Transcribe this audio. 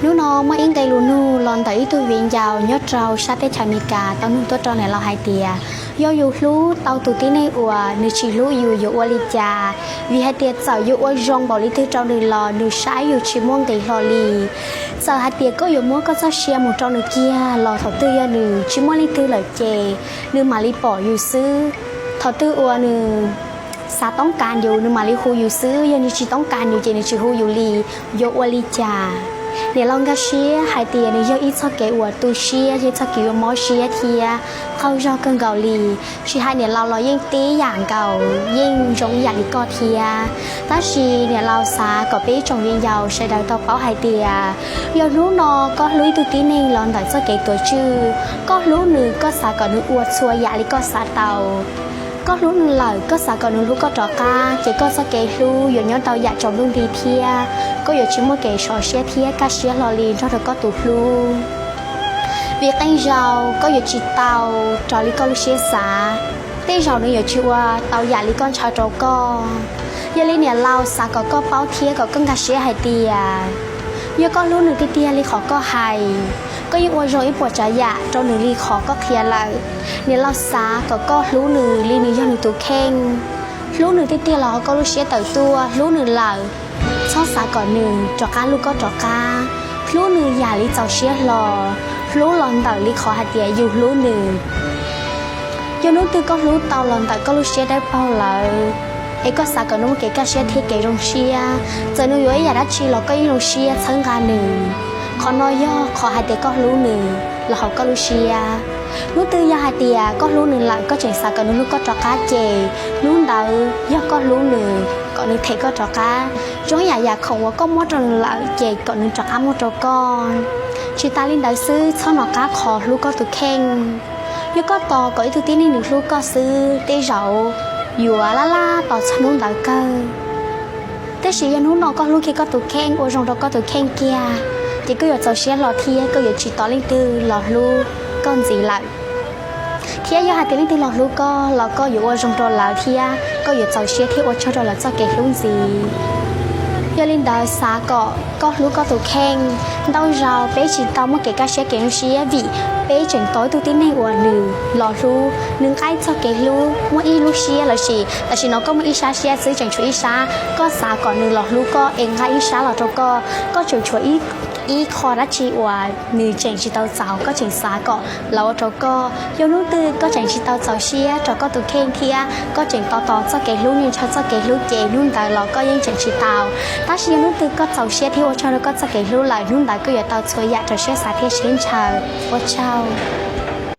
nếu nó mà in cái luôn nu lon tới tôi viện giàu nhớ trâu sát tết chả mi cả tao nu tôi trâu này là hai tia do dù lú tao tụi tí này ủa nữ chỉ lú dù dù ủa li trà vì hai tia sợ dù ủa rong bảo lý tư trâu nữ lò nữ sái dù chỉ muốn cái lò lì sợ hai tia có dù muốn có sao xe một trâu nữ kia lò thọ tư do nữ chỉ muốn lý tư lời chè nữ mà lý bỏ dù xứ thọ tư ủa nữ saต้องการอยู่นึกมาลีฮูอยู่ซื้อยังนี่ชีต้องการอยู่เจนี่ชีฮูอยู่ลีโยอวลีจ่าเนี่ยลองก็เชียหายเตียนี่ยออีชอบเกอวดตูเชียที่ชอบเกอวมอเชียเทียเข้ารอเกินเกาหลีชีหายเนี่ยเรายิ่งตีอย่างเก่ายิ่งจงอย่างก็เทียถ้าชีเนี่ยเราสาก็ไปจงยิ่งยาวใช้ดาวต่อเป้าหายเตียยอรู้นอก็ลุยตูตีนี่ลองแต่ชอบเกตัวชื่อก็รู้หนึ่งก็สาก็นึกอวดชัวอย่างลิก็สาเตาก็รู้lờiก็สาก่อนรู้ก็จอกาเจ๊ก็สเกลูอยู่ย้อนเตาอยากจอมรุ่งดีเทียก็อยู่ชิมว่าเกชอเชียเทียกาเชียลอลีนชอบเธอก็ตูพลูviệc tay giàuก็อยู่จีเตาจอลิก็ลูเชียสาtay giàuนึกอยู่ชื่อว่าเตาอยากลิก้อนชาวโจก็ยาลิเนี่ยเราสาก็เป้าเทียก็กังกาเชียไฮเตียยก็รู้หนึ่งเตียลิขอก็ไฮก็ยังอวยโรยปวดใจอยากเจ้าหนึ่งลีขอก็เคลียร์เลยเนี่ยเราสาก็รู้หนึ่งลีนี้ย้อนหนึ่งตัวเข่งรู้หนึ่งเตี้ยเราก็รู้เชียเต่าตัวรู้หนึ่งเหล่าชอบสาก่อนหนึ่งจอกาลูกก็จอการู้หนึ่งอย่าลีเจ้าเชียรอรู้หลอนเต่าลีขอหัดเดียอยู่รู้หนึ่งย้อนนู้นตัวก็รู้เต่าหลอนเต่าก็รู้เชียได้เปล่าเลยไอ้ก็สาก่อนนู้นเก๋ก็เชียเทียเก๋รงเชียเจอหนูย้อยอยากได้ชีเราก็ยังรงเชียทั้งการหนึ่งขอน้อยย่อขอหายเตียก็รู้หนึ่งแล้วเขาก็รู้เชียรู้ตือยาหายเตียก็รู้หนึ่งหลังก็เจ๋งสากันนู้นก็จอกาเจรู้เดาย่อก็รู้หนึ่งก่อนหนึ่งเทก็จอกาจ้องอยากของว่าก็มดจนหลังเจก่อนหนึ่งจอกามดจก้อนชิตาลินได้ซื้อช่อนอกาขอลูกก็ตุเข่งย่อก็ต่อก่อนที่ที่นี่หนึ่งลูกก็ซื้อเต๋ออยู่ล่าต่อชนุ่นได้เกอแต่สิยันนู้นก็ลูกที่ก็ตุเข่งโอจงก็ตุเข่งเกียchỉ có giờ xe lò thia có giờ chỉ tỏ lên từ lò lu con gì lại thia giờ hai tiếng lên từ lò lu có giờ ở trong trò lò thia có giờ tàu xe thia ở trong trò là cho kẹt luôn gì giờ lên đó xa có lu có tụ khen đau rào bé chỉ tao mất kẹt cá xe kẹt xe vì bé chuyển tối từ tiếng này của nữ lò lu nương ai cho kẹt lu mua y lu xe là gì là chỉ nó có một y xa xeซื้อchẳng chuối xa có xa còn nương lò lu có em hai y xa lò trâu có chuốiอีคอรัชีว่านือเจงชิตาเจ้าก็เจงสาก็แล้วเราก็ยนู้ตือก็เจงชิตาเจ้าเชียเราก็ตุเข่งเทียก็เจงต่อจะเกลูนี่ชอบจะเกลูเจนุ่นแต่เราก็ยังเจงชิตาถ้าเชียนู้ตือก็เจ้าเชียที่ว่าชอบเราก็จะเกลูไหลนุ่นแต่ก็อย่าเตาช่วยอยากจะเชียสาเทียเช่นชาวว่าเช่า